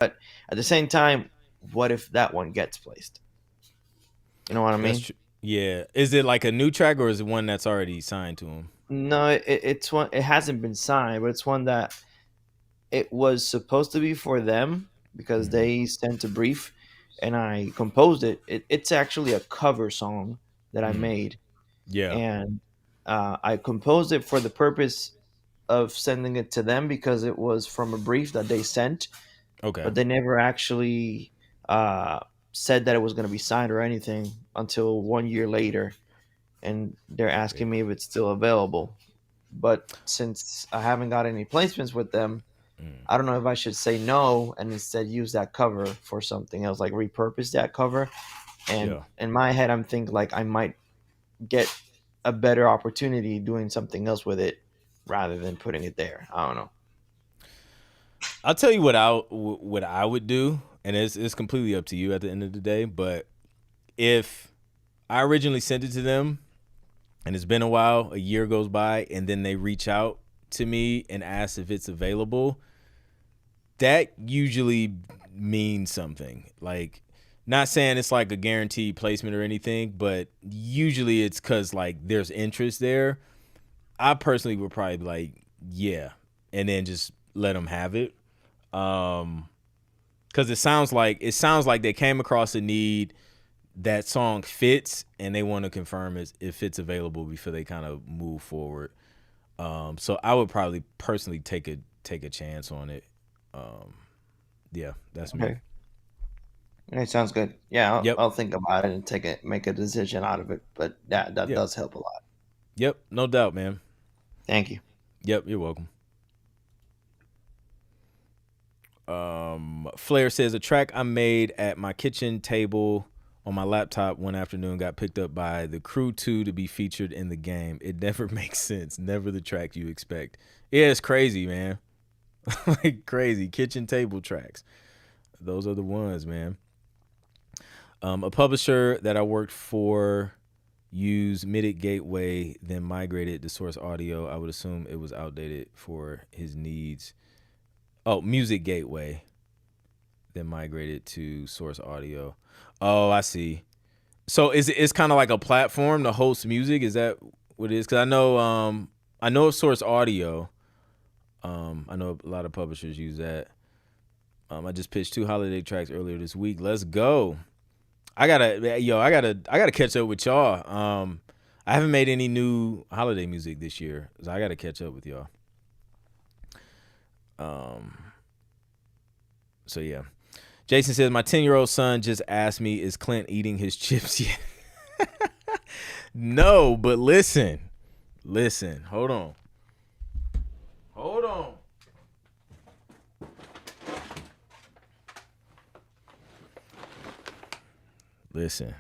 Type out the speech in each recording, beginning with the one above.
But at the same time, what if that one gets placed? You know what I That's mean? true. Yeah. Is it like a new track or is it one that's already signed to him? No, it's one. It hasn't been signed, but it's one that it was supposed to be for them because Hmm. they sent a brief, and I composed it. It's actually a cover song that I Hmm. made, Yeah. and I composed it for the purpose of sending it to them because it was from a brief that they sent, Okay. but they never actually uh, said that it was going to be signed or anything until 1 year later, and they're asking Yeah. me if it's still available. But since I haven't got any placements with them, Mm. I don't know if I should say no and instead use that cover for something else, like repurpose that cover. And Yeah. in my head, I'm thinking like I might get a better opportunity doing something else with it rather than putting it there. I don't know. I'll tell you what I would do, and it's completely up to you at the end of the day. But if I originally sent it to them, and it's been a while, a year goes by, and then they reach out to me and ask if it's available, that usually means something. Like, not saying it's like a guaranteed placement or anything, but usually it's because like there's interest there. I personally would probably be like, yeah, and then just let them have it. Um, because it sounds like they came across a need, that song fits, and they want to confirm if it's available before they kind of move forward. So I would probably personally take a chance on it. Um, yeah, that's me. Okay. It sounds good. Yeah, Yep, I'll think about it and make a decision out of it. But that yep, does help a lot. yep. No doubt, man. Thank you. Yep, you're welcome. Flair says a track I made at my kitchen table on my laptop one afternoon got picked up by the Crew 2 to be featured in the game. It never makes sense. Never the track you expect. Yeah, it's crazy, man. Like crazy kitchen table tracks. Those are the ones, man. A publisher that I worked for used MIDI Gateway, then migrated to Source Audio. I would assume it was outdated for his needs. Oh, Music Gateway, then migrated to Source Audio. Oh, I see. So it's kind of like a platform to host music? Is that what it is? Because I know of Source Audio. I know a lot of publishers use that. I just pitched 2 holiday tracks earlier this week. Let's go. I gotta catch up with y'all. I haven't made any new holiday music this year, so I gotta catch up with y'all. Um, so yeah. Jason says my 10-year-old son just asked me, "Is Clint eating his chips yet?" No, but listen. Hold on. Listen.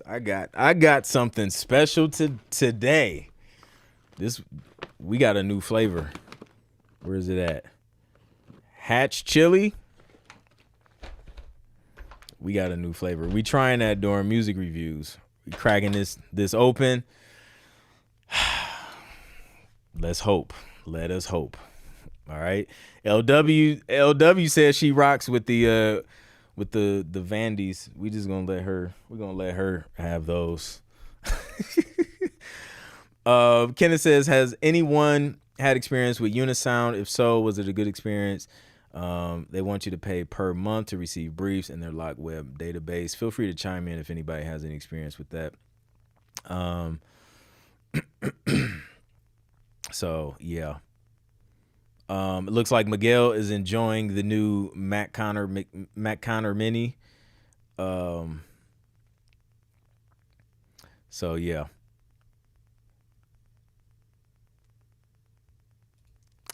I got something special today. This we got a new flavor. Where is it at? Hatch chili. We got a new flavor. We trying that during music reviews. We cracking this open. Let's hope. Let us hope. All right. LW says she rocks with the Vandies. We're gonna let her have those. Kenneth says, has anyone had experience with Unisound? If so, was it a good experience? They want you to pay per month to receive briefs in their locked web database. Feel free to chime in if anybody has any experience with that. Um, so yeah. It looks like Miguel is enjoying the new Mac Connor Mini. Um, so yeah,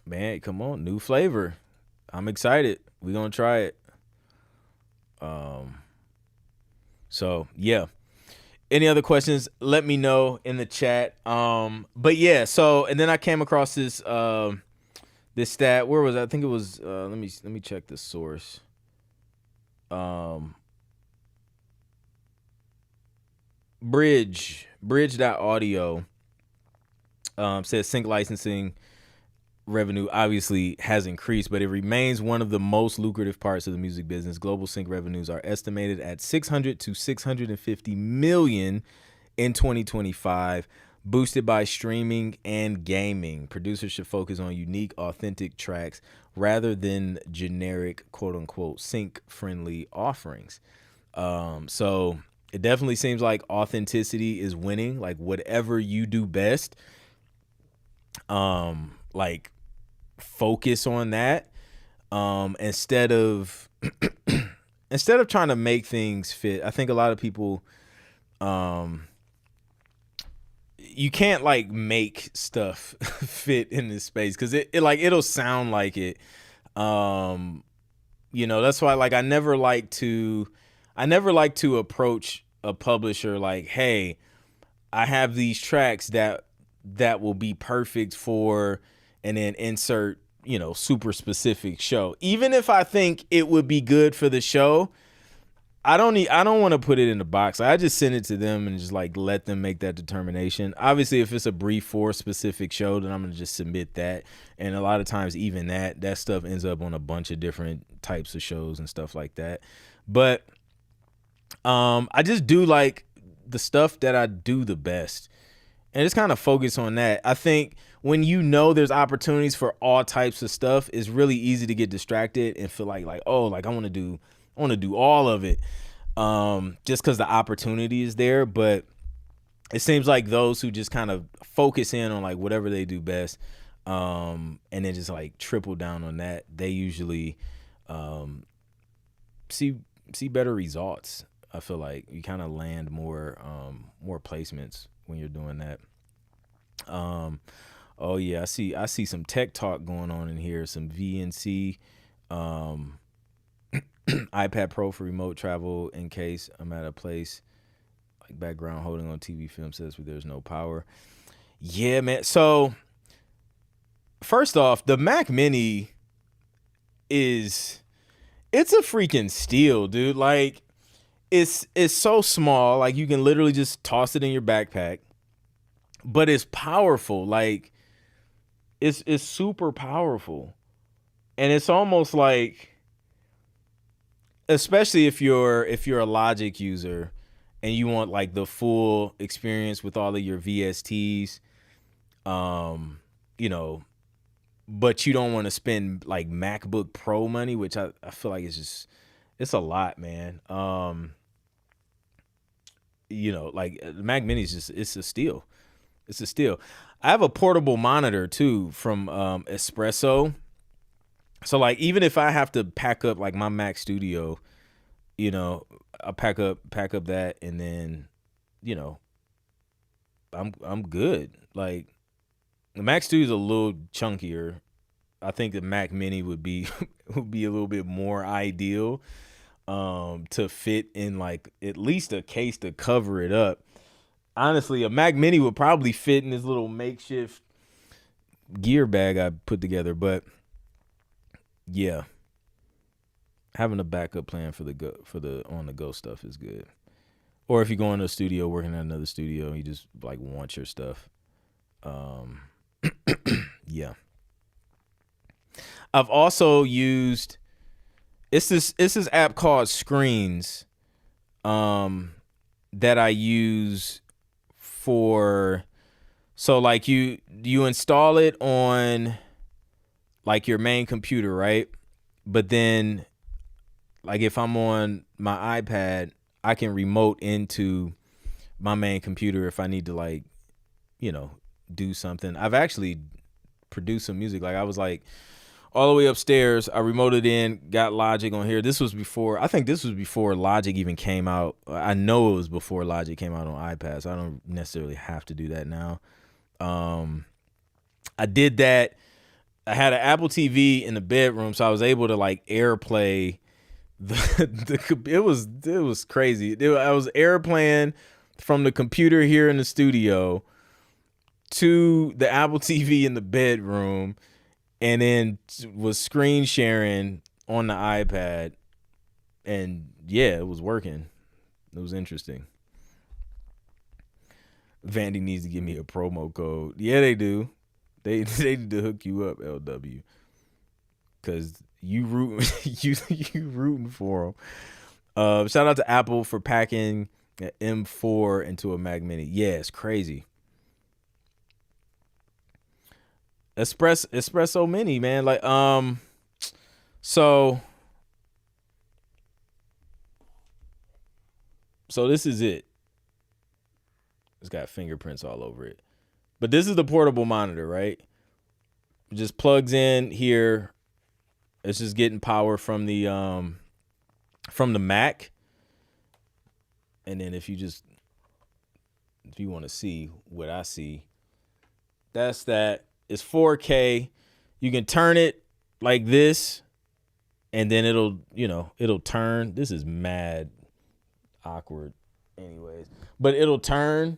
man, come on, new flavor. I'm excited. We gonna try it. Um, so yeah. Any other questions? Let me know in the chat. But yeah. So and then I came across this stat. Where was it? I think it was. Let me check the source. Um, Bridge.audio says sync licensing revenue obviously has increased, but it remains one of the most lucrative parts of the music business. Global sync revenues are estimated at 600 to 650 million in 2025, boosted by streaming and gaming. Producers should focus on unique, authentic tracks rather than generic, quote unquote, sync friendly offerings. So it definitely seems like authenticity is winning. Like whatever you do best, like focus on that. Instead of instead of trying to make things fit. I think a lot of people, you can't like make stuff fit in this space because it like it'll sound like it. That's why like I never like to approach a publisher like, hey, I have these tracks that will be perfect for, and then insert, super specific show. Even if I think it would be good for the show, I don't want to put it in the box. I just send it to them and just like let them make that determination. Obviously, if it's a brief for a specific show, then I'm gonna just submit that. And a lot of times, even that stuff ends up on a bunch of different types of shows and stuff like that. But I just do like the stuff that I do the best, and just kind of focus on that. I think when there's opportunities for all types of stuff, it's really easy to get distracted and feel like oh, like I want to do all of it, just because the opportunity is there. But it seems like those who just kind of focus in on like whatever they do best, and then just like triple down on that, they usually see better results. I feel like you kind of land more placements when you're doing that. Oh yeah, I see some tech talk going on in here. Some VNC. iPad Pro for remote travel in case I'm at a place, like background holding on TV film sets where there's no power. Yeah, man. So first off, the Mac Mini it's a freaking steal, dude. Like it's so small, like you can literally just toss it in your backpack, but it's powerful. Like it's super powerful, and it's almost like, especially if you're a Logic user and you want like the full experience with all of your VSTs, but you don't want to spend like MacBook Pro money, which I feel like it's a lot, man. Like the Mac Mini is it's a steal. It's a steal. I have a portable monitor too from Espresso. So like even if I have to pack up like my Mac Studio, I'll pack up that, and then, I'm good. Like the Mac Studio is a little chunkier. I think the Mac Mini would be a little bit more ideal to fit in like at least a case to cover it up. Honestly, a Mac Mini would probably fit in this little makeshift gear bag I put together, but yeah, having a backup plan for the on the go stuff is good. Or if you go into a studio, working at another studio, you just like want your stuff. Yeah. I've also used this app called Screens, that I use for, so like you install it on like your main computer, right? But then like if I'm on my iPad, I can remote into my main computer if I need to like, do something. I've actually produced some music. Like I was like all the way upstairs, I remoted in, got Logic on here. I think this was before Logic even came out. I know it was before Logic came out on iPad, so I don't necessarily have to do that now. I did that. I had an Apple TV in the bedroom, so I was able to like AirPlay it was crazy. I was AirPlaying from the computer here in the studio to the Apple TV in the bedroom, and then was screen sharing on the iPad, and yeah, it was working. It was interesting. Vandy needs to give me a promo code. Yeah, they do. They need to hook you up, LW, because you you rooting for them. Shout out to Apple for packing an M4 into a Mac Mini. Yeah, it's crazy. Espresso Mini, man. Like, so this is it. It's got fingerprints all over it. But this is the portable monitor, right? It just plugs in here. It's just getting power from the Mac. And then if you want to see what I see, that's that. It's 4K. You can turn it like this, and then it'll turn. This is mad awkward anyways. But it'll turn